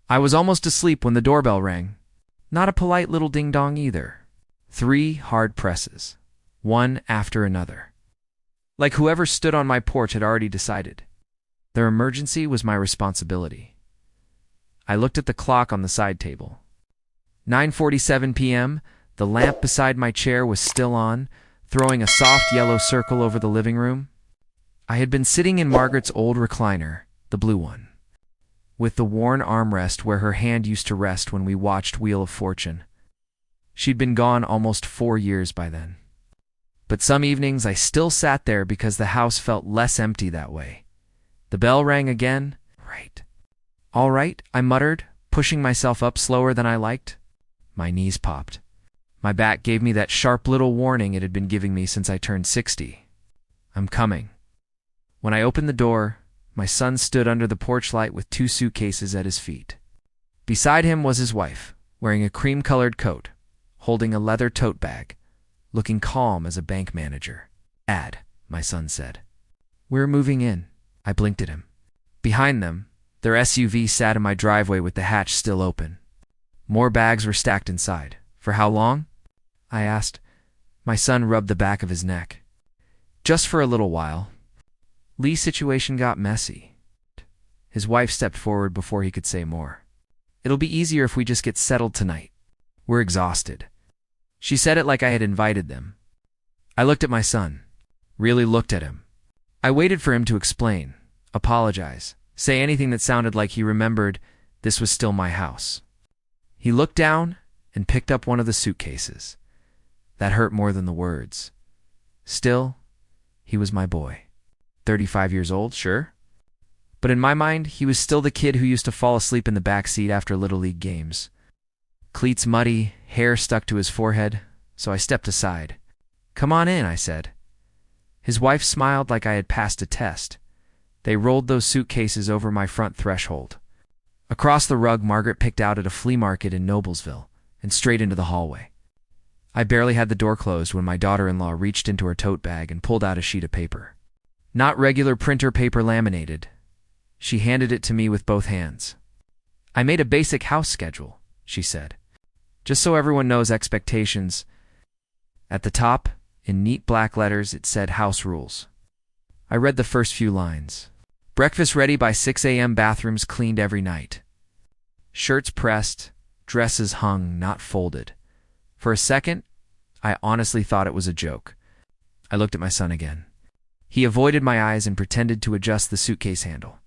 I was almost asleep when the doorbell rang. Not a polite little ding-dong either. 3 hard presses, one after another. Like whoever stood on my porch had already decided. Their emergency was my responsibility. I looked at the clock on the side table. 9:47 p.m., the lamp beside my chair was still on, throwing a soft yellow circle over the living room. I had been sitting in Margaret's old recliner, the blue one, with the worn armrest where her hand used to rest when we watched Wheel of Fortune. She'd been gone almost 4 years by then. But some evenings I still sat there because the house felt less empty that way. The bell rang again. Right. All right, I muttered, pushing myself up slower than I liked. My knees popped. My back gave me that sharp little warning it had been giving me since I turned 60. I'm coming. When I opened the door, my son stood under the porch light with 2 suitcases at his feet. Beside him was his wife, wearing a cream-colored coat, holding a leather tote bag, looking calm as a bank manager. "Dad," my son said. "We're moving in." I blinked at him. Behind them, their SUV sat in my driveway with the hatch still open. More bags were stacked inside. "For how long?" I asked. My son rubbed the back of his neck. "Just for a little while." Lee's situation got messy. His wife stepped forward before he could say more. "It'll be easier if we just get settled tonight. We're exhausted." She said it like I had invited them. I looked at my son. Really looked at him. I waited for him to explain, apologize, say anything that sounded like he remembered this was still my house. He looked down and picked up one of the suitcases. That hurt more than the words. Still, he was my boy. 35 years old, sure. But in my mind, he was still the kid who used to fall asleep in the back seat after Little League games. Cleats muddy, hair stuck to his forehead, so I stepped aside. "Come on in," I said. His wife smiled like I had passed a test. They rolled those suitcases over my front threshold. Across the rug Margaret picked out at a flea market in Noblesville, and straight into the hallway. I barely had the door closed when my daughter-in-law reached into her tote bag and pulled out a sheet of paper. Not regular printer paper, laminated. She handed it to me with both hands. "I made a basic house schedule," she said. "Just so everyone knows expectations." At the top, in neat black letters, it said house rules. I read the first few lines. Breakfast ready by 6 a.m., bathrooms cleaned every night. Shirts pressed, dresses hung, not folded. For a second, I honestly thought it was a joke. I looked at my son again. He avoided my eyes and pretended to adjust the suitcase handle.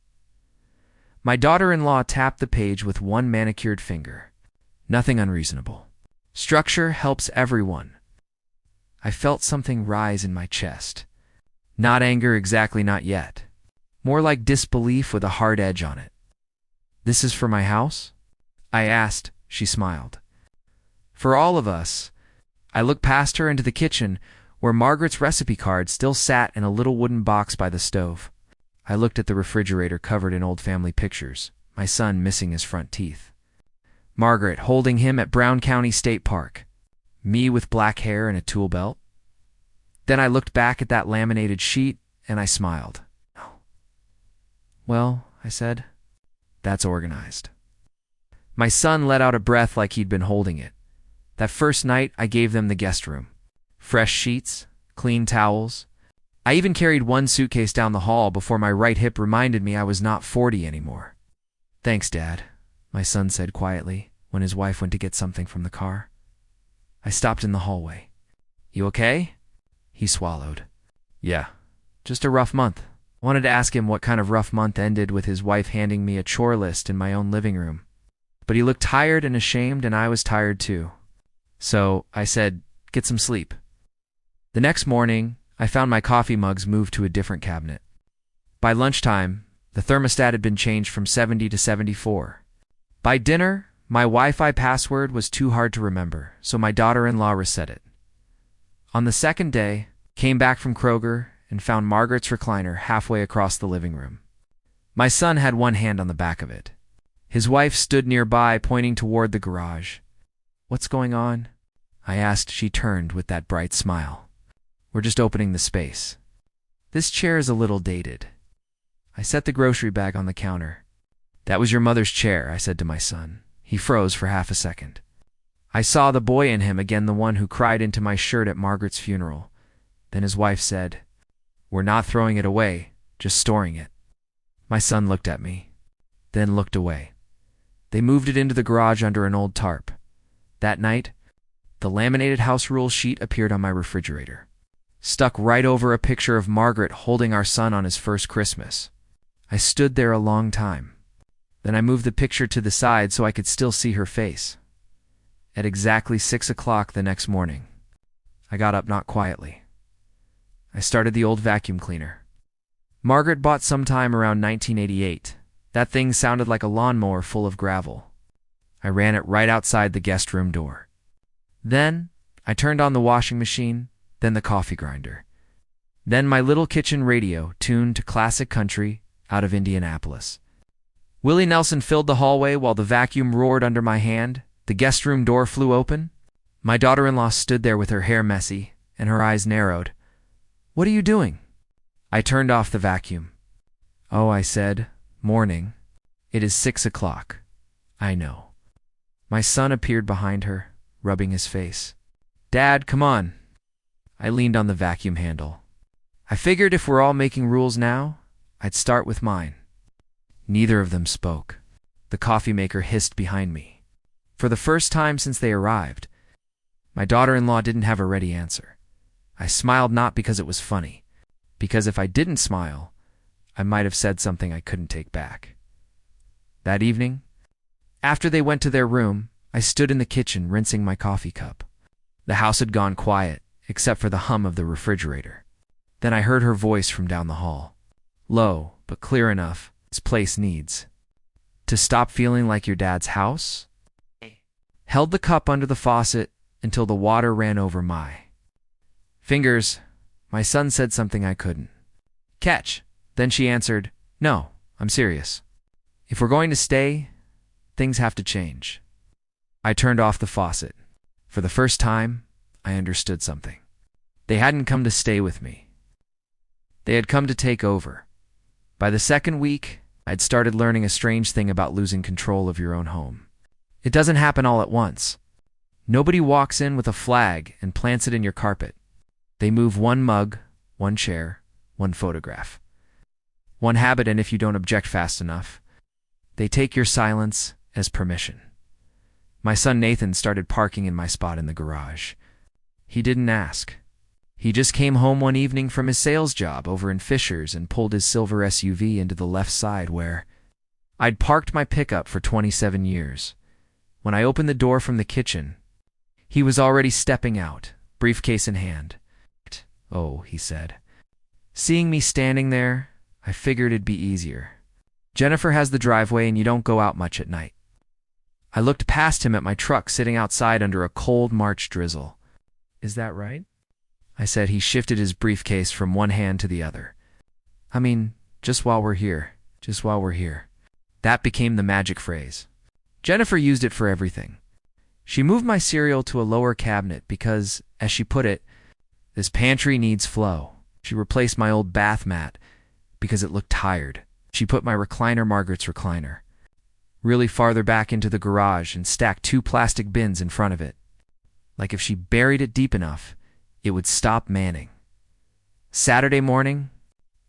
My daughter-in-law tapped the page with one manicured finger. Nothing unreasonable. Structure helps everyone. I felt something rise in my chest. Not anger exactly, not yet. More like disbelief with a hard edge on it. "This is for my house?" I asked. She smiled. "For all of us." I looked past her into the kitchen, where Margaret's recipe card still sat in a little wooden box by the stove. I looked at the refrigerator covered in old family pictures, my son missing his front teeth. Margaret holding him at Brown County State Park. Me with black hair and a tool belt. Then I looked back at that laminated sheet, and I smiled. "Well," I said, "that's organized." My son let out a breath like he'd been holding it. That first night, I gave them the guest room. Fresh sheets, clean towels. I even carried one suitcase down the hall before my right hip reminded me I was not 40 anymore. "Thanks, Dad," my son said quietly when his wife went to get something from the car. I stopped in the hallway. "You okay?" He swallowed. "Yeah, just a rough month." I wanted to ask him what kind of rough month ended with his wife handing me a chore list in my own living room. But he looked tired and ashamed, and I was tired too. So I said, "Get some sleep." The next morning, I found my coffee mugs moved to a different cabinet. By lunchtime, the thermostat had been changed from 70 to 74. By dinner, my Wi-Fi password was too hard to remember, so my daughter-in-law reset it. On the second day, came back from Kroger and found Margaret's recliner halfway across the living room. My son had one hand on the back of it. His wife stood nearby, pointing toward the garage. "What's going on?" I asked. She turned with that bright smile. "We're just opening the space. This chair is a little dated." I set the grocery bag on the counter. "That was your mother's chair," I said to my son. He froze for half a second. I saw the boy in him again, the one who cried into my shirt at Margaret's funeral. Then his wife said, "We're not throwing it away, just storing it." My son looked at me, then looked away. They moved it into the garage under an old tarp. That night, the laminated house rule sheet appeared on my refrigerator, stuck right over a picture of Margaret holding our son on his first Christmas. I stood there a long time. Then I moved the picture to the side so I could still see her face. At exactly 6 o'clock the next morning, I got up not quietly. I started the old vacuum cleaner. Margaret bought sometime around 1988. That thing sounded like a lawnmower full of gravel. I ran it right outside the guest room door. Then I turned on the washing machine, then the coffee grinder. Then my little kitchen radio tuned to classic country out of Indianapolis. Willie Nelson filled the hallway while the vacuum roared under my hand. The guest room door flew open. My daughter-in-law stood there with her hair messy and her eyes narrowed. "What are you doing?" I turned off the vacuum. "Oh," I said, "morning. It is 6 o'clock. I know." My son appeared behind her, rubbing his face. "Dad, come on." I leaned on the vacuum handle. I figured if we're all making rules now, I'd start with mine. Neither of them spoke. The coffee maker hissed behind me. For the first time since they arrived, my daughter-in-law didn't have a ready answer. I smiled not because it was funny, because if I didn't smile, I might have said something I couldn't take back. That evening, after they went to their room, I stood in the kitchen rinsing my coffee cup. The house had gone quiet, except for the hum of the refrigerator. Then I heard her voice from down the hall. Low, but clear enough. "This place needs to stop feeling like your dad's house." Held the cup under the faucet until the water ran over my fingers. My son said something I couldn't catch. Then she answered, "No, I'm serious. If we're going to stay, things have to change." I turned off the faucet. For the first time, I understood something. They hadn't come to stay with me. They had come to take over. By the second week, I'd started learning a strange thing about losing control of your own home. It doesn't happen all at once. Nobody walks in with a flag and plants it in your carpet. They move one mug, one chair, one photograph, one habit, and if you don't object fast enough, they take your silence as permission. My son Nathan started parking in my spot in the garage. He didn't ask. He just came home one evening from his sales job over in Fishers and pulled his silver SUV into the left side where I'd parked my pickup for 27 years. When I opened the door from the kitchen, he was already stepping out, briefcase in hand. "Oh," he said. Seeing me standing there, I figured it'd be easier. "Jennifer has the driveway and you don't go out much at night." I looked past him at my truck sitting outside under a cold March drizzle. "Is that right?" I said. He shifted his briefcase from one hand to the other. "I mean, just while we're here. Just while we're here." That became the magic phrase. Jennifer used it for everything. She moved my cereal to a lower cabinet because, as she put it, "This pantry needs flow." She replaced my old bath mat because it looked tired. She put my recliner, Margaret's recliner, really farther back into the garage and stacked 2 plastic bins in front of it. Like if she buried it deep enough, it would stop manning. Saturday morning,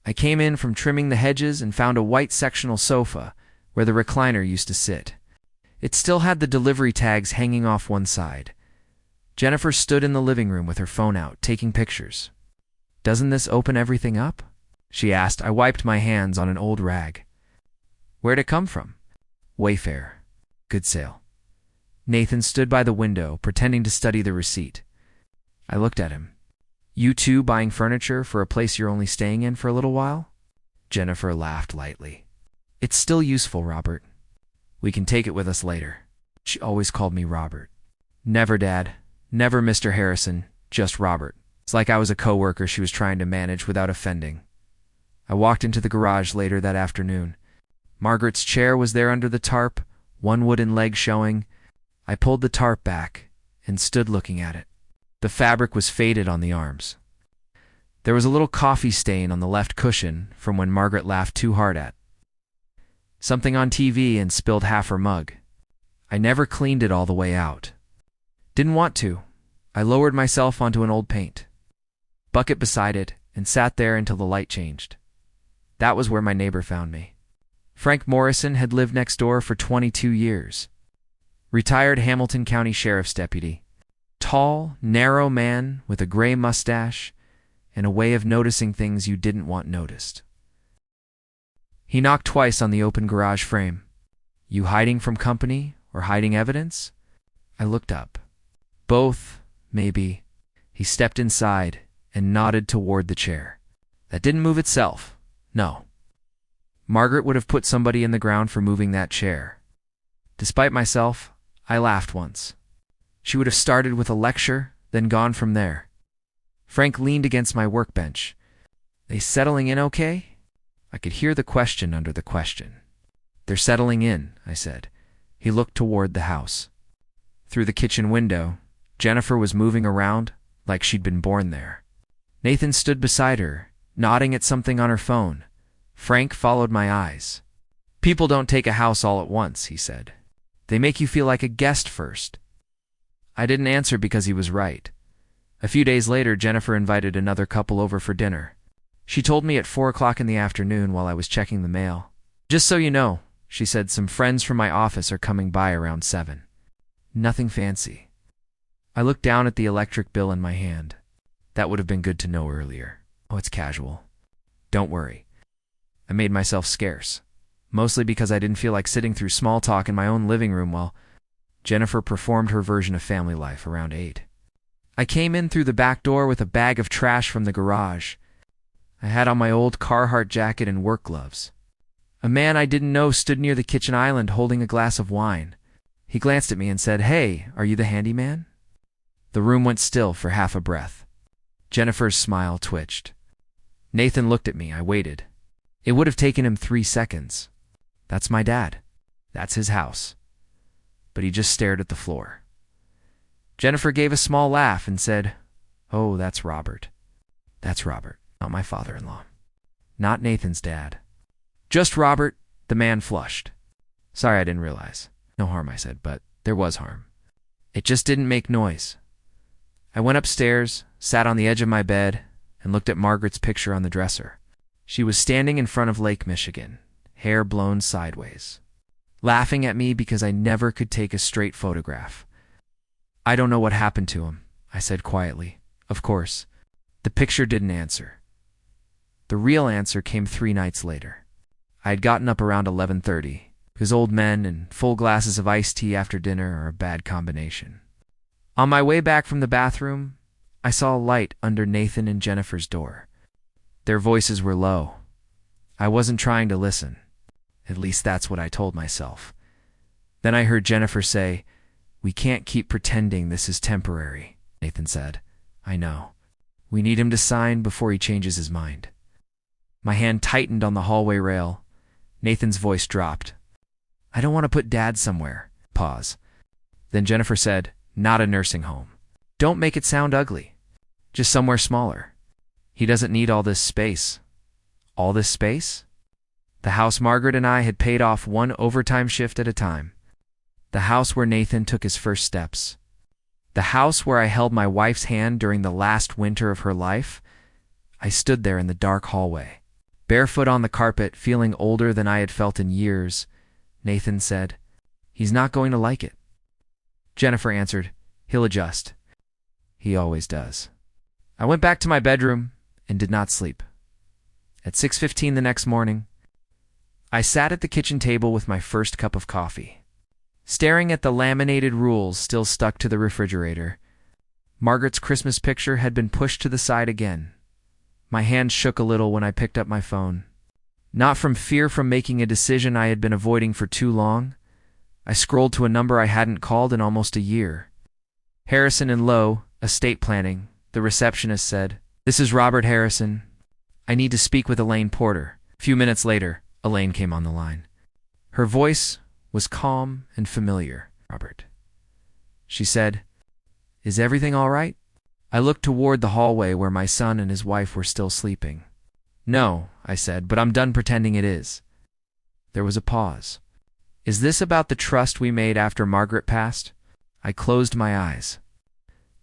I came in from trimming the hedges and found a white sectional sofa where the recliner used to sit. It still had the delivery tags hanging off one side. Jennifer stood in the living room with her phone out, taking pictures. "Doesn't this open everything up?" she asked. I wiped my hands on an old rag. "Where'd it come from?" "Wayfair. Good sale." Nathan stood by the window, pretending to study the receipt. I looked at him. "You too buying furniture for a place you're only staying in for a little while?" Jennifer laughed lightly. "It's still useful, Robert. We can take it with us later." She always called me Robert. "Never, Dad. Never Mr. Harrison. Just Robert." It's like I was a coworker she was trying to manage without offending. I walked into the garage later that afternoon. Margaret's chair was there under the tarp, one wooden leg showing. I pulled the tarp back and stood looking at it. The fabric was faded on the arms. There was a little coffee stain on the left cushion from when Margaret laughed too hard at something on TV, and spilled half her mug. I never cleaned it all the way out. Didn't want to. I lowered myself onto an old paint bucket beside it and sat there until the light changed. That was where my neighbor found me. Frank Morrison had lived next door for 22 years. Retired Hamilton County Sheriff's deputy. Tall, narrow man with a gray mustache and a way of noticing things you didn't want noticed. He knocked twice on the open garage frame. "You hiding from company or hiding evidence?" I looked up. "Both, maybe." He stepped inside and nodded toward the chair. That didn't move itself. No. Margaret would have put somebody in the ground for moving that chair. Despite myself, I laughed once. She would have started with a lecture, then gone from there. Frank leaned against my workbench. "They settling in okay?" I could hear the question under the question. "They're settling in," I said. He looked toward the house. Through the kitchen window, Jennifer was moving around like she'd been born there. Nathan stood beside her, nodding at something on her phone. Frank followed my eyes. "People don't take a house all at once," he said. "They make you feel like a guest first." I didn't answer because he was right. A few days later, Jennifer invited another couple over for dinner. She told me at 4 o'clock in the afternoon while I was checking the mail. "Just so you know," she said, "some friends from my office are coming by around 7. Nothing fancy." I looked down at the electric bill in my hand. That would have been good to know earlier. "Oh, it's casual. Don't worry." I made myself scarce, mostly because I didn't feel like sitting through small talk in my own living room while Jennifer performed her version of family life around 8. I came in through the back door with a bag of trash from the garage. I had on my old Carhartt jacket and work gloves. A man I didn't know stood near the kitchen island holding a glass of wine. He glanced at me and said, "Hey, are you the handyman?" The room went still for half a breath. Jennifer's smile twitched. Nathan looked at me. I waited. It would have taken him 3 seconds. "That's my dad. That's his house." But he just stared at the floor. Jennifer gave a small laugh and said, "Oh, that's Robert." "That's Robert, not my father-in-law. Not Nathan's dad. Just Robert." The man flushed. "Sorry, I didn't realize." "No harm," I said, but there was harm. It just didn't make noise. I went upstairs, sat on the edge of my bed, and looked at Margaret's picture on the dresser. She was standing in front of Lake Michigan, hair blown sideways, laughing at me because I never could take a straight photograph. "I don't know what happened to him," I said quietly. Of course, the picture didn't answer. The real answer came 3 nights later. I had gotten up around 11:30, because old men and full glasses of iced tea after dinner are a bad combination. On my way back from the bathroom, I saw a light under Nathan and Jennifer's door. Their voices were low. I wasn't trying to listen. At least that's what I told myself. Then I heard Jennifer say, "We can't keep pretending this is temporary," Nathan said. "I know. We need him to sign before he changes his mind." My hand tightened on the hallway rail. Nathan's voice dropped. "I don't want to put Dad somewhere." Pause. Then Jennifer said, "Not a nursing home. Don't make it sound ugly. Just somewhere smaller. He doesn't need all this space." All this space? The house Margaret and I had paid off 1 overtime shift at a time. The house where Nathan took his first steps. The house where I held my wife's hand during the last winter of her life. I stood there in the dark hallway, barefoot on the carpet, feeling older than I had felt in years. Nathan said, "He's not going to like it." Jennifer answered, "He'll adjust. He always does." I went back to my bedroom and did not sleep. At 6:15 the next morning, I sat at the kitchen table with my first cup of coffee, staring at the laminated rules still stuck to the refrigerator. Margaret's Christmas picture had been pushed to the side again. My hand shook a little when I picked up my phone. Not from fear from making a decision I had been avoiding for too long. I scrolled to a number I hadn't called in almost a year. Harrison and Lowe, estate planning. The receptionist said, "This is Robert Harrison. I need to speak with Elaine Porter." A few minutes later, Elaine came on the line. Her voice was calm and familiar. "Robert," she said, "is everything all right?" I looked toward the hallway where my son and his wife were still sleeping. "No," I said, "but I'm done pretending it is." There was a pause. Is this about the trust we made after Margaret passed? I closed my eyes.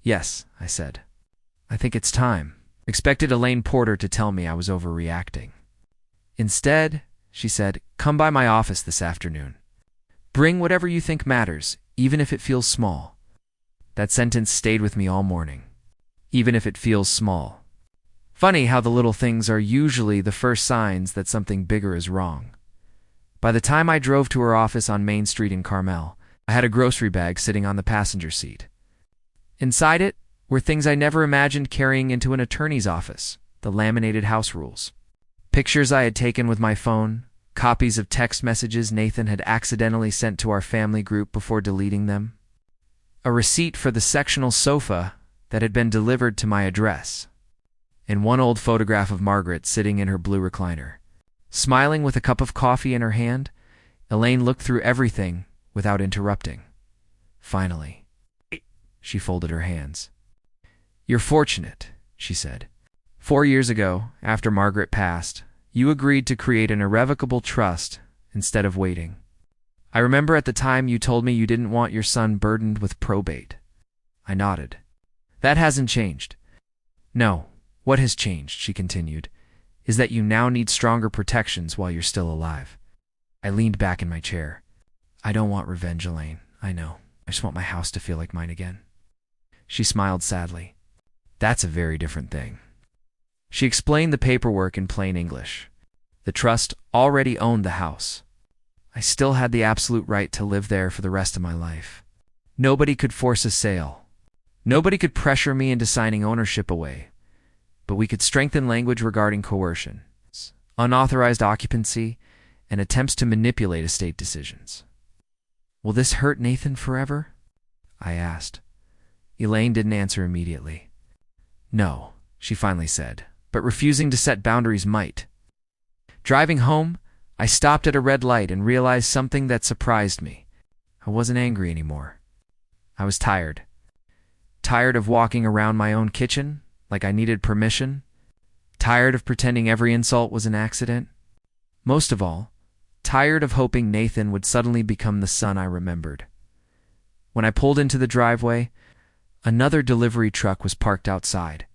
Yes, I said. I think it's time. Expected Elaine Porter to tell me I was overreacting. Instead, she said, come by my office this afternoon. Bring whatever you think matters, even if it feels small. That sentence stayed with me all morning. Even if it feels small. Funny how the little things are usually the first signs that something bigger is wrong. By the time I drove to her office on Main Street in Carmel, I had a grocery bag sitting on the passenger seat. Inside it were things I never imagined carrying into an attorney's office, the laminated house rules. Pictures I had taken with my phone, copies of text messages Nathan had accidentally sent to our family group before deleting them, a receipt for the sectional sofa that had been delivered to my address, and one old photograph of Margaret sitting in her blue recliner. Smiling with a cup of coffee in her hand, Elaine looked through everything without interrupting. Finally, she folded her hands. You're fortunate, she said. 4 years ago, after Margaret passed, you agreed to create an irrevocable trust instead of waiting. I remember at the time you told me you didn't want your son burdened with probate. I nodded. That hasn't changed. No, what has changed, she continued, is that you now need stronger protections while you're still alive. I leaned back in my chair. I don't want revenge, Elaine. I know. I just want my house to feel like mine again. She smiled sadly. That's a very different thing. She explained the paperwork in plain English. The trust already owned the house. I still had the absolute right to live there for the rest of my life. Nobody could force a sale. Nobody could pressure me into signing ownership away. But we could strengthen language regarding coercion, unauthorized occupancy, and attempts to manipulate estate decisions. Will this hurt Nathan forever? I asked. Elaine didn't answer immediately. No, she finally said, but refusing to set boundaries might. Driving home, I stopped at a red light and realized something that surprised me. I wasn't angry anymore. I was tired. Tired of walking around my own kitchen like I needed permission. Tired of pretending every insult was an accident. Most of all, tired of hoping Nathan would suddenly become the son I remembered. When I pulled into the driveway, another delivery truck was parked outside.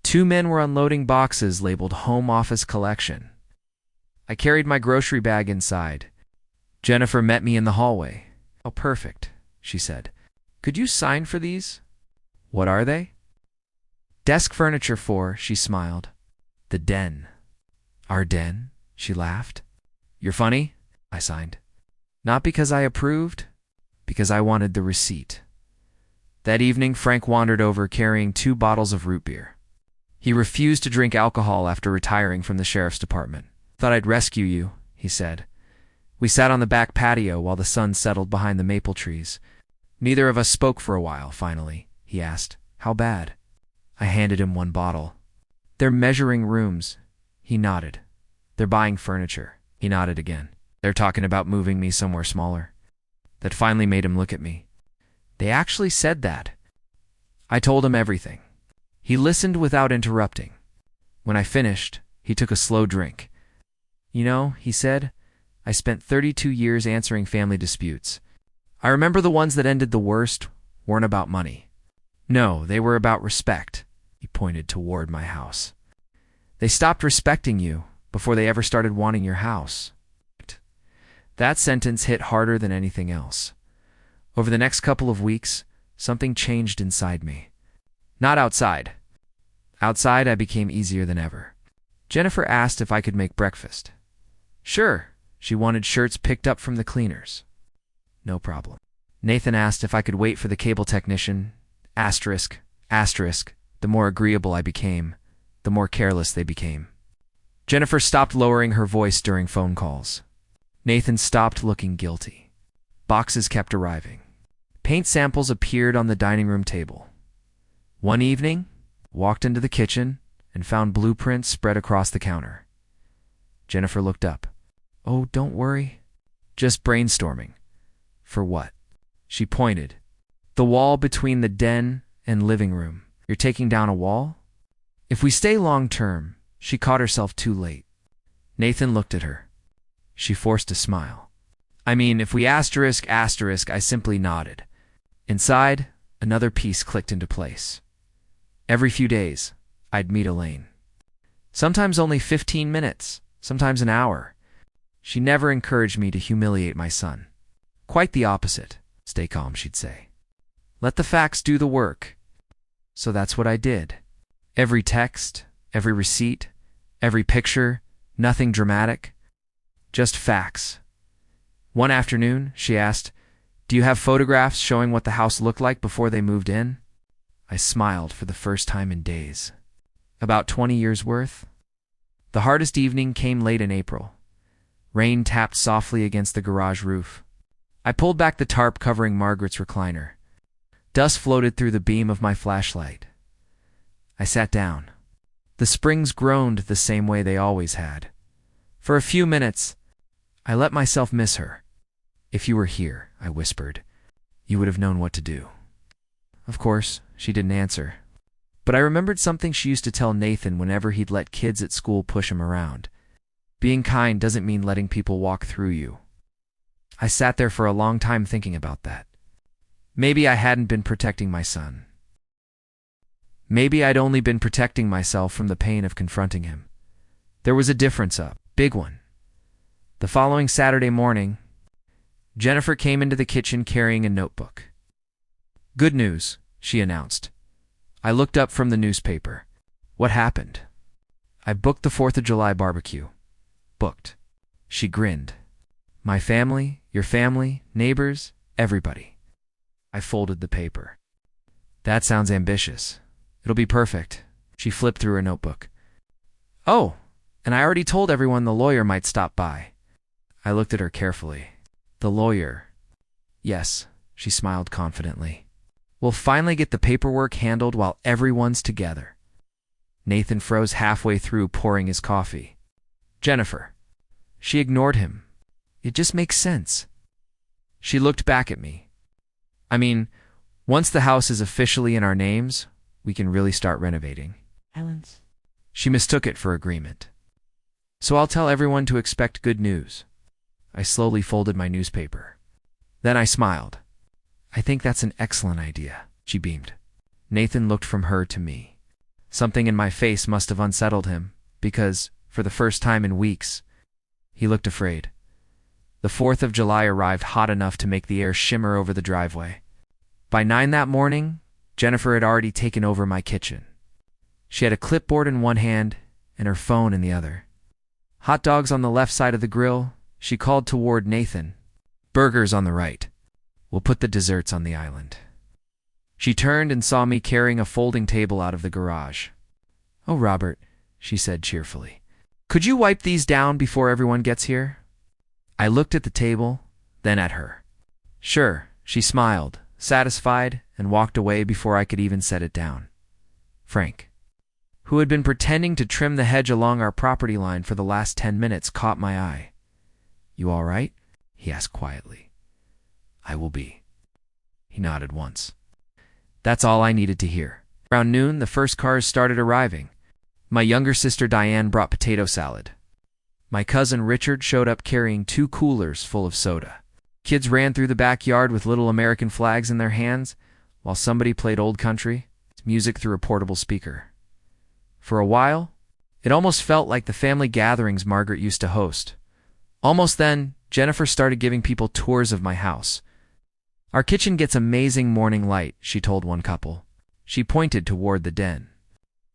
2 men were unloading boxes labeled Home Office Collection. I carried my grocery bag inside. Jennifer met me in the hallway. Oh, perfect, she said. Could you sign for these? What are they? Desk furniture for, she smiled. The den. Our den? She laughed. You're funny? I signed. Not because I approved, because I wanted the receipt. That evening, Frank wandered over carrying 2 bottles of root beer. He refused to drink alcohol after retiring from the sheriff's department. Thought I'd rescue you, he said. We sat on the back patio while the sun settled behind the maple trees. Neither of us spoke for a while, finally. He asked, How bad? I handed him 1 bottle. They're measuring rooms. He nodded. They're buying furniture. He nodded again. They're talking about moving me somewhere smaller. That finally made him look at me. They actually said that. I told him everything. He listened without interrupting. When I finished, he took a slow drink. You know, he said, I spent 32 years answering family disputes. I remember the ones that ended the worst weren't about money. No, they were about respect. He pointed toward my house. They stopped respecting you before they ever started wanting your house. That sentence hit harder than anything else. Over the next couple of weeks, something changed inside me. Not outside. Outside, I became easier than ever. Jennifer asked if I could make breakfast. Sure, she wanted shirts picked up from the cleaners. No problem. Nathan asked if I could wait for the cable technician. Asterisk, asterisk, the more agreeable I became, the more careless they became. Jennifer stopped lowering her voice during phone calls. Nathan stopped looking guilty. Boxes kept arriving. Paint samples appeared on the dining room table. One evening, walked into the kitchen and found blueprints spread across the counter. Jennifer looked up. Oh, don't worry. Just brainstorming. For what? She pointed. The wall between the den and living room. You're taking down a wall? If we stay long term, she caught herself too late. Nathan looked at her. She forced a smile. I mean, if we asterisk, I simply nodded. Inside, another piece clicked into place. Every few days, I'd meet Elaine. Sometimes only 15 minutes, sometimes an hour. She never encouraged me to humiliate my son. Quite the opposite. Stay calm, she'd say. Let the facts do the work. So that's what I did. Every text, every receipt, every picture, nothing dramatic. Just facts. One afternoon, she asked, "Do you have photographs showing what the house looked like before they moved in?" I smiled for the first time in days. About 20 years' worth. The hardest evening came late in April. Rain tapped softly against the garage roof. I pulled back the tarp covering Margaret's recliner. Dust floated through the beam of my flashlight. I sat down. The springs groaned the same way they always had. For a few minutes, I let myself miss her. "If you were here," I whispered, "you would have known what to do." Of course, she didn't answer. But I remembered something she used to tell Nathan whenever he'd let kids at school push him around. Being kind doesn't mean letting people walk through you. I sat there for a long time thinking about that. Maybe I hadn't been protecting my son. Maybe I'd only been protecting myself from the pain of confronting him. There was a difference, a big one. The following Saturday morning, Jennifer came into the kitchen carrying a notebook. "Good news," she announced. I looked up from the newspaper. "What happened?" "I booked the 4th of July barbecue." "Booked." She grinned. "My family, your family, neighbors, everybody." I folded the paper. "That sounds ambitious. It'll be perfect." She flipped through her notebook. "Oh, and I already told everyone the lawyer might stop by." I looked at her carefully. "The lawyer?" "Yes," she smiled confidently. "We'll finally get the paperwork handled while everyone's together." Nathan froze halfway through pouring his coffee. "Jennifer." She ignored him. "It just makes sense." She looked back at me. "I mean, once the house is officially in our names, we can really start renovating." Silence. She mistook it for agreement. "So I'll tell everyone to expect good news." I slowly folded my newspaper. Then I smiled. "I think that's an excellent idea," she beamed. Nathan looked from her to me. Something in my face must have unsettled him, because, for the first time in weeks, he looked afraid. The 4th of July arrived hot enough to make the air shimmer over the driveway. By 9 that morning, Jennifer had already taken over my kitchen. She had a clipboard in one hand and her phone in the other. Hot dogs on the left side of the grill, she called toward Nathan. "Burgers on the right. We'll put the desserts on the island." She turned and saw me carrying a folding table out of the garage. "Oh, Robert," she said cheerfully, "could you wipe these down before everyone gets here?" I looked at the table, then at her. "Sure," she smiled, satisfied, and walked away before I could even set it down. Frank, who had been pretending to trim the hedge along our property line for the last 10 minutes, caught my eye. "You all right?" he asked quietly. "I will be." He nodded once. That's all I needed to hear. Around noon, the first cars started arriving. My younger sister Diane brought potato salad. My cousin Richard showed up carrying 2 coolers full of soda. Kids ran through the backyard with little American flags in their hands, while somebody played old country music through a portable speaker. For a while, it almost felt like the family gatherings Margaret used to host. Almost then, Jennifer started giving people tours of my house. "Our kitchen gets amazing morning light," she told one couple. She pointed toward the den.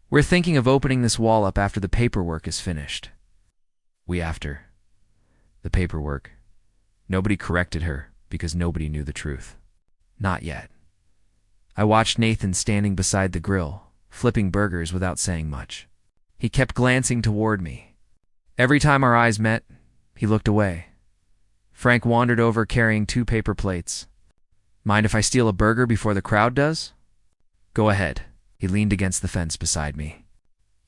"We're thinking of opening this wall up after the paperwork is finished." After the paperwork. Nobody corrected her because nobody knew the truth. Not yet. I watched Nathan standing beside the grill, flipping burgers without saying much. He kept glancing toward me. Every time our eyes met, he looked away. Frank wandered over carrying 2 paper plates. "Mind if I steal a burger before the crowd does?" "Go ahead." He leaned against the fence beside me.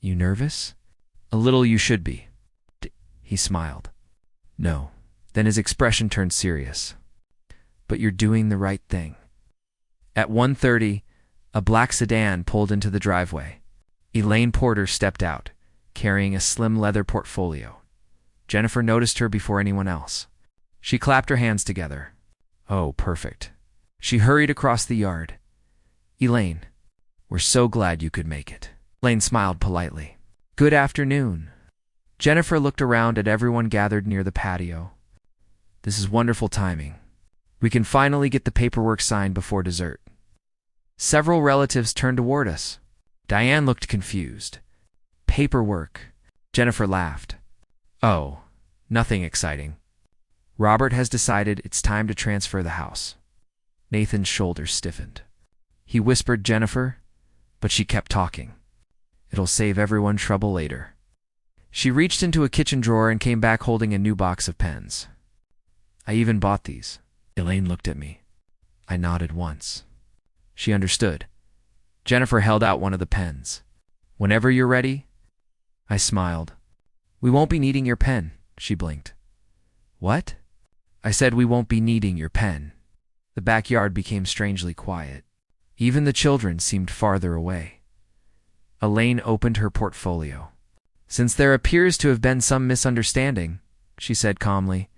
"You nervous?" "A little, you should be." He smiled. "No." Then his expression turned serious. "But you're doing the right thing." At 1:30, a black sedan pulled into the driveway. Elaine Porter stepped out, carrying a slim leather portfolio. Jennifer noticed her before anyone else. She clapped her hands together. Oh, perfect. She hurried across the yard. Elaine, we're so glad you could make it. Elaine smiled politely. Good afternoon. Jennifer looked around at everyone gathered near the patio. This is wonderful timing. We can finally get the paperwork signed before dessert. Several relatives turned toward us. Diane looked confused. Paperwork. Jennifer laughed. Oh, nothing exciting. Robert has decided it's time to transfer the house. Nathan's shoulders stiffened. He whispered Jennifer, but she kept talking. It'll save everyone trouble later. She reached into a kitchen drawer and came back holding a new box of pens. I even bought these. Elaine looked at me. I nodded once. She understood. Jennifer held out one of the pens. Whenever you're ready. I smiled. We won't be needing your pen, she blinked. What? I said we won't be needing your pen. The backyard became strangely quiet. Even the children seemed farther away. Elaine opened her portfolio. Since there appears to have been some misunderstanding, she said calmly,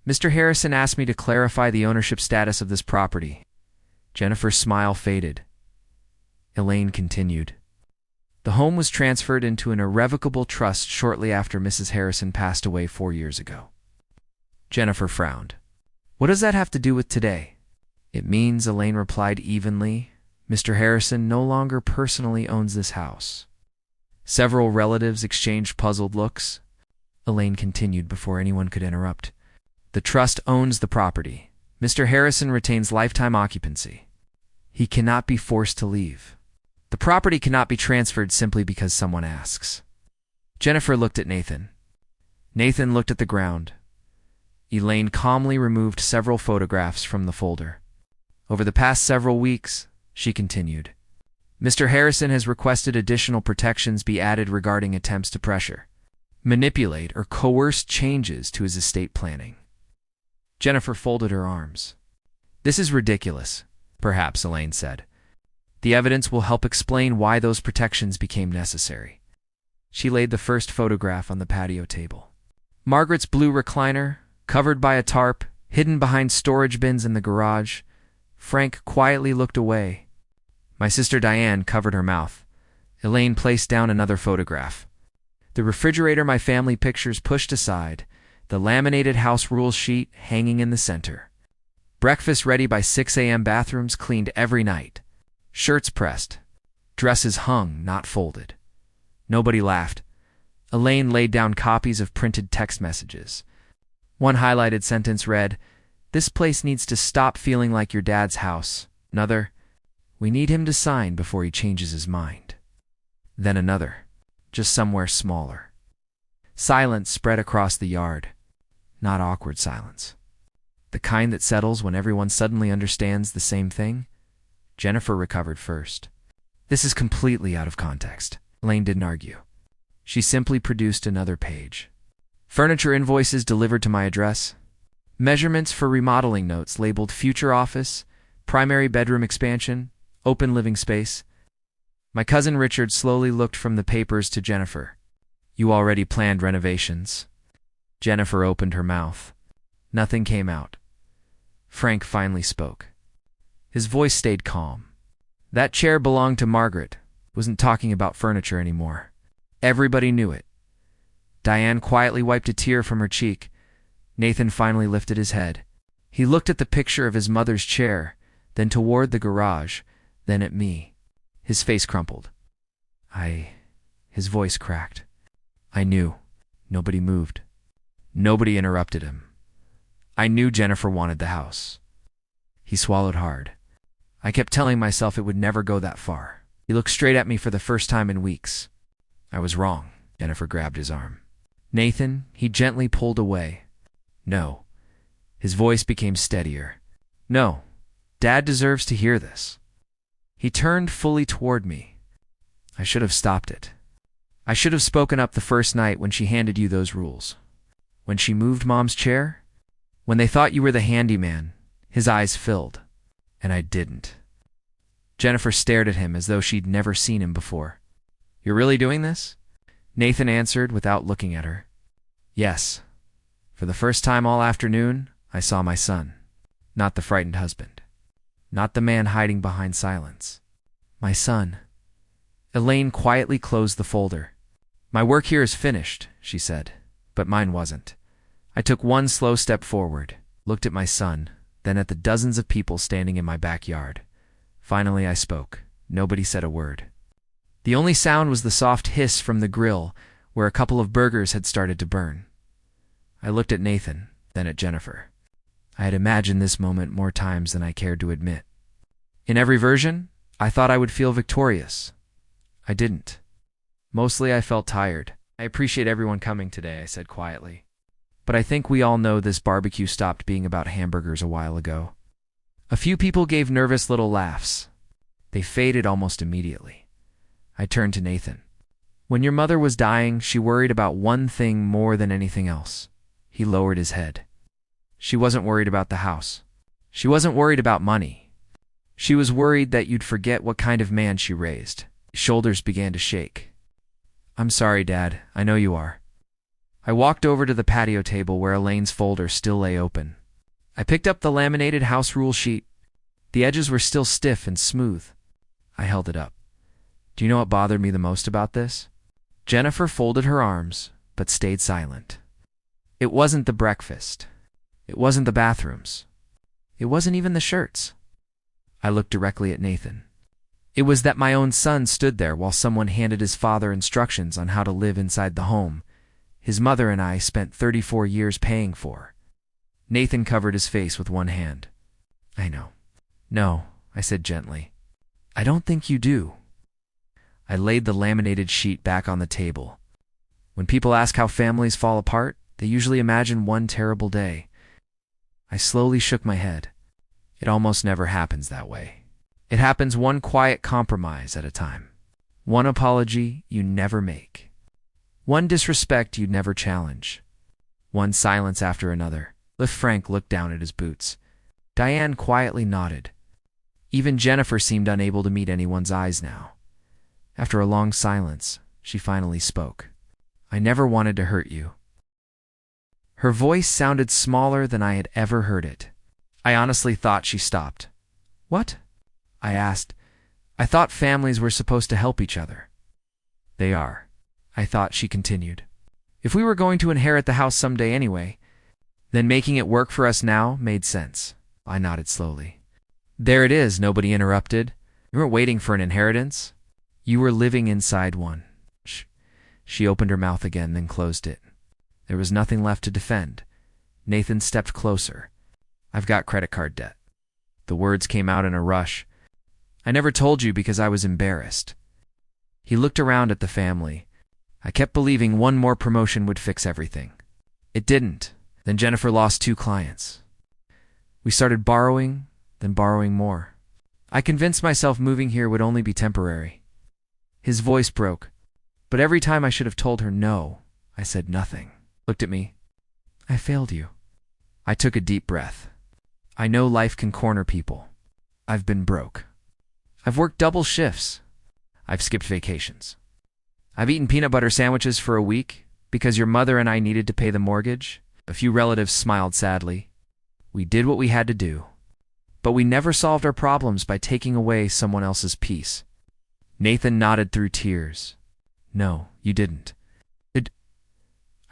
Mr. Harrison asked me to clarify the ownership status of this property. Jennifer's smile faded. Elaine continued. The home was transferred into an irrevocable trust shortly after Mrs. Harrison passed away 4 years ago. Jennifer frowned. What does that have to do with today? It means, Elaine replied evenly, Mr. Harrison no longer personally owns this house. Several relatives exchanged puzzled looks. Elaine continued before anyone could interrupt. The trust owns the property. Mr. Harrison retains lifetime occupancy. He cannot be forced to leave. The property cannot be transferred simply because someone asks. Jennifer looked at Nathan. Nathan looked at the ground. Elaine calmly removed several photographs from the folder. Over the past several weeks, she continued, Mr. Harrison has requested additional protections be added regarding attempts to pressure, manipulate, or coerce changes to his estate planning. Jennifer folded her arms. This is ridiculous, perhaps, Elaine said. The evidence will help explain why those protections became necessary. She laid the first photograph on the patio table. Margaret's blue recliner, covered by a tarp, hidden behind storage bins in the garage. Frank quietly looked away. My sister Diane covered her mouth. Elaine placed down another photograph. The refrigerator my family pictures pushed aside, the laminated house rules sheet hanging in the center. Breakfast ready by 6 a.m. bathrooms cleaned every night. Shirts pressed. Dresses hung, not folded. Nobody laughed. Elaine laid down copies of printed text messages. One highlighted sentence read, This place needs to stop feeling like your dad's house. Another, We need him to sign before he changes his mind. Then another, just somewhere smaller. Silence spread across the yard. Not awkward silence. The kind that settles when everyone suddenly understands the same thing. Jennifer recovered first. This is completely out of context. Elaine didn't argue. She simply produced another page. Furniture invoices delivered to my address. Measurements for remodeling notes labeled future office, primary bedroom expansion, open living space. My cousin Richard slowly looked from the papers to Jennifer. You already planned renovations. Jennifer opened her mouth. Nothing came out. Frank finally spoke. His voice stayed calm. That chair belonged to Margaret. Wasn't talking about furniture anymore. Everybody knew it. Diane quietly wiped a tear from her cheek. Nathan finally lifted his head. He looked at the picture of his mother's chair, then toward the garage, then at me. His face crumpled. His voice cracked. I knew. Nobody moved. Nobody interrupted him. I knew Jennifer wanted the house. He swallowed hard. I kept telling myself it would never go that far. He looked straight at me for the first time in weeks. I was wrong. Jennifer grabbed his arm. Nathan, he gently pulled away. No. His voice became steadier. No. Dad deserves to hear this. He turned fully toward me. I should have stopped it. I should have spoken up the first night when she handed you those rules. When she moved Mom's chair? When they thought you were the handyman. His eyes filled. And I didn't. Jennifer stared at him as though she'd never seen him before. You're really doing this? Nathan answered without looking at her. Yes, For the first time all afternoon, I saw my son. Not the frightened husband. Not the man hiding behind silence. My son. Elaine quietly closed the folder. My work here is finished, she said, but mine wasn't. I took one slow step forward, looked at my son, then at the dozens of people standing in my backyard. Finally I spoke. Nobody said a word. The only sound was the soft hiss from the grill, where a couple of burgers had started to burn. I looked at Nathan, then at Jennifer. I had imagined this moment more times than I cared to admit. In every version, I thought I would feel victorious. I didn't. Mostly I felt tired. I appreciate everyone coming today, I said quietly. But I think we all know this barbecue stopped being about hamburgers a while ago. A few people gave nervous little laughs. They faded almost immediately. I turned to Nathan. When your mother was dying, she worried about one thing more than anything else. He lowered his head. She wasn't worried about the house. She wasn't worried about money. She was worried that you'd forget what kind of man she raised. His shoulders began to shake. I'm sorry, Dad. I know you are. I walked over to the patio table where Elaine's folder still lay open. I picked up the laminated house rule sheet. The edges were still stiff and smooth. I held it up. Do you know what bothered me the most about this? Jennifer folded her arms, but stayed silent. It wasn't the breakfast. It wasn't the bathrooms. It wasn't even the shirts. I looked directly at Nathan. It was that my own son stood there while someone handed his father instructions on how to live inside the home his mother and I spent 34 years paying for. Nathan covered his face with one hand. I know. No, I said gently. I don't think you do. I laid the laminated sheet back on the table. When people ask how families fall apart, they usually imagine one terrible day. I slowly shook my head. It almost never happens that way. It happens one quiet compromise at a time. One apology you never make. One disrespect you never challenge. One silence after another. Frank looked down at his boots. Diane quietly nodded. Even Jennifer seemed unable to meet anyone's eyes now. After a long silence, she finally spoke. I never wanted to hurt you. Her voice sounded smaller than I had ever heard it. I honestly thought she stopped. What? I asked. I thought families were supposed to help each other. They are, I thought, she continued. If we were going to inherit the house someday anyway, then making it work for us now made sense. I nodded slowly. There it is, nobody interrupted. You weren't waiting for an inheritance. You were living inside one. Shh. She opened her mouth again, then closed it. There was nothing left to defend. Nathan stepped closer. I've got credit card debt. The words came out in a rush. I never told you because I was embarrassed. He looked around at the family. I kept believing one more promotion would fix everything. It didn't. Then Jennifer lost 2 clients. We started borrowing, then borrowing more. I convinced myself moving here would only be temporary. His voice broke. But every time I should have told her no, I said nothing. Looked at me. I failed you. I took a deep breath. I know life can corner people. I've been broke. I've worked double shifts. I've skipped vacations. I've eaten peanut butter sandwiches for a week because your mother and I needed to pay the mortgage. A few relatives smiled sadly. We did what we had to do. But we never solved our problems by taking away someone else's peace. Nathan nodded through tears. No, you didn't.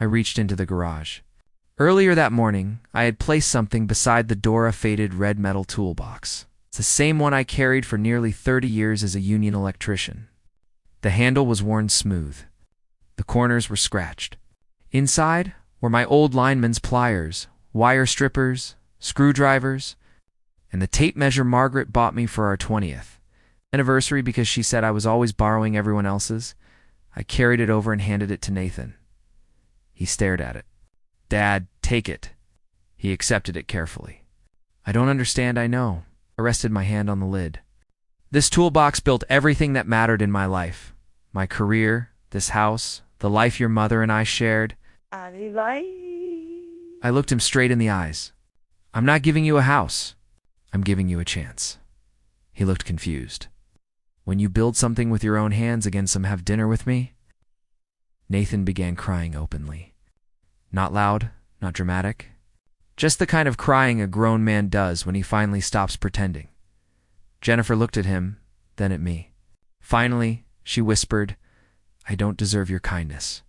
I reached into the garage. Earlier that morning, I had placed something beside the door, a faded red metal toolbox. It's the same one I carried for nearly 30 years as a union electrician. The handle was worn smooth. The corners were scratched. Inside were my old lineman's pliers, wire strippers, screwdrivers, and the tape measure Margaret bought me for our 20th anniversary because she said I was always borrowing everyone else's. I carried it over and handed it to Nathan. He stared at it. Dad, take it. He accepted it carefully. I don't understand, I know. I rested my hand on the lid. This toolbox built everything that mattered in my life. My career, this house, the life your mother and I shared. I looked him straight in the eyes. I'm not giving you a house. I'm giving you a chance. He looked confused. When you build something with your own hands again, some have dinner with me? Nathan began crying openly. Not loud, not dramatic. Just the kind of crying a grown man does when he finally stops pretending. Jennifer looked at him, then at me. Finally, she whispered, "I don't deserve your kindness."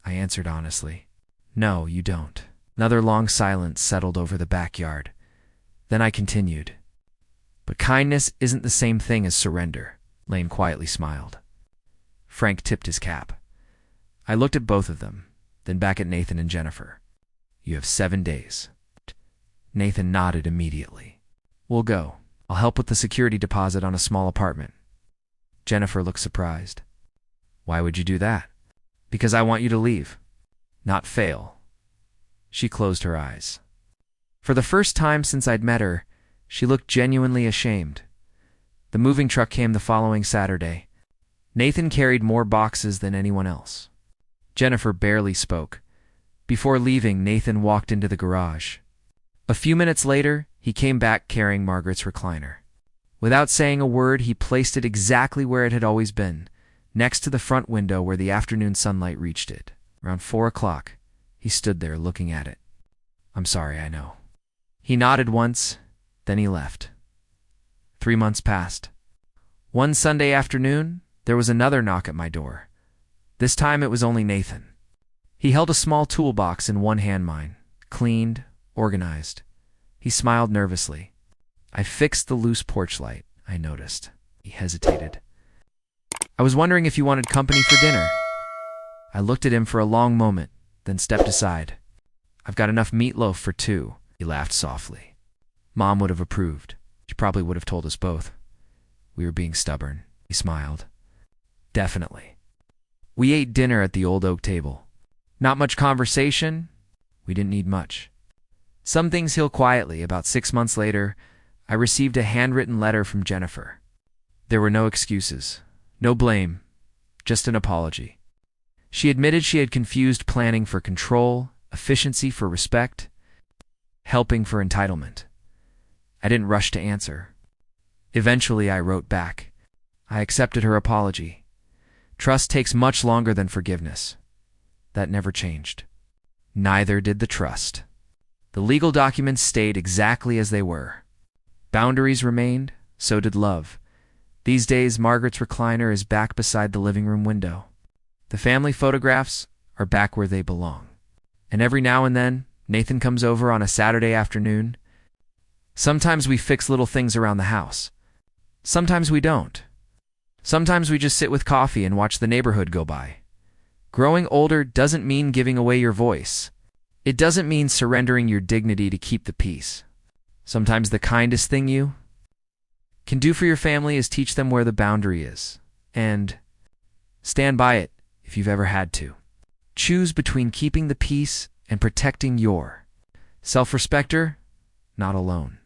I answered honestly, "No, you don't." Another long silence settled over the backyard. Then I continued, "But kindness isn't the same thing as surrender." Lane quietly smiled. Frank tipped his cap. I looked at both of them, then back at Nathan and Jennifer. "You have 7 days." Nathan nodded immediately. "We'll go. I'll help with the security deposit on a small apartment." Jennifer looked surprised. "Why would you do that?" "Because I want you to leave, not fail." She closed her eyes. For the first time since I'd met her, she looked genuinely ashamed. The moving truck came the following Saturday. Nathan carried more boxes than anyone else. Jennifer barely spoke. Before leaving, Nathan walked into the garage. A few minutes later, he came back carrying Margaret's recliner. Without saying a word, he placed it exactly where it had always been, next to the front window where the afternoon sunlight reached it. Around 4 o'clock, he stood there looking at it. "I'm sorry, I know." He nodded once, then he left. 3 months passed. One Sunday afternoon, there was another knock at my door. This time it was only Nathan. He held a small toolbox in one hand, mine, cleaned, organized. He smiled nervously. "I fixed the loose porch light," I noticed. He hesitated. "I was wondering if you wanted company for dinner." I looked at him for a long moment, then stepped aside. "I've got enough meatloaf for 2. He laughed softly. Mom would have approved. She probably would have told us both. We were being stubborn. He smiled. "Definitely." We ate dinner at the old oak table. Not much conversation. We didn't need much. Some things heal quietly. About 6 months later, I received a handwritten letter from Jennifer. There were no excuses, no blame, just an apology. She admitted she had confused planning for control, efficiency for respect, helping for entitlement. I didn't rush to answer. Eventually, I wrote back. I accepted her apology. Trust takes much longer than forgiveness. That never changed. Neither did the trust. The legal documents stayed exactly as they were. Boundaries remained, so did love. These days, Margaret's recliner is back beside the living room window. The family photographs are back where they belong. And every now and then, Nathan comes over on a Saturday afternoon. Sometimes we fix little things around the house. Sometimes we don't. Sometimes we just sit with coffee and watch the neighborhood go by. Growing older doesn't mean giving away your voice. It doesn't mean surrendering your dignity to keep the peace. Sometimes the kindest thing you can do for your family is teach them where the boundary is, and stand by it if you've ever had to. Choose between keeping the peace and protecting your self-respecter, not alone.